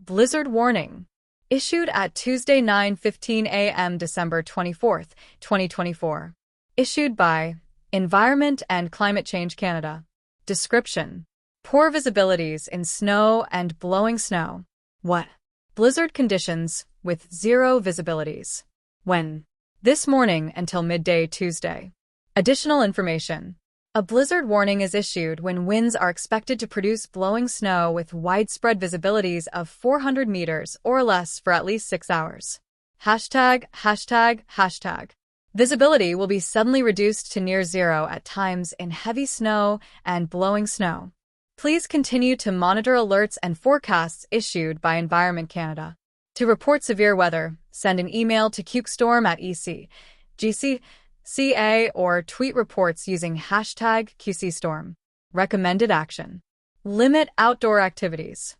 Blizzard warning. Issued at Tuesday 9:15 a.m. December 24th, 2024. Issued by Environment and Climate Change Canada. Description. Poor visibilities in snow and blowing snow. What? Blizzard conditions with zero visibilities. When? This morning until midday Tuesday. Additional information. A blizzard warning is issued when winds are expected to produce blowing snow with widespread visibilities of 400 meters or less for at least 6 hours. Hashtag. Visibility will be suddenly reduced to near zero at times in heavy snow and blowing snow. Please continue to monitor alerts and forecasts issued by Environment Canada. To report severe weather, send an email to QStorm@EC.GC.ca or tweet reports using hashtag QCStorm. Recommended action. Limit outdoor activities.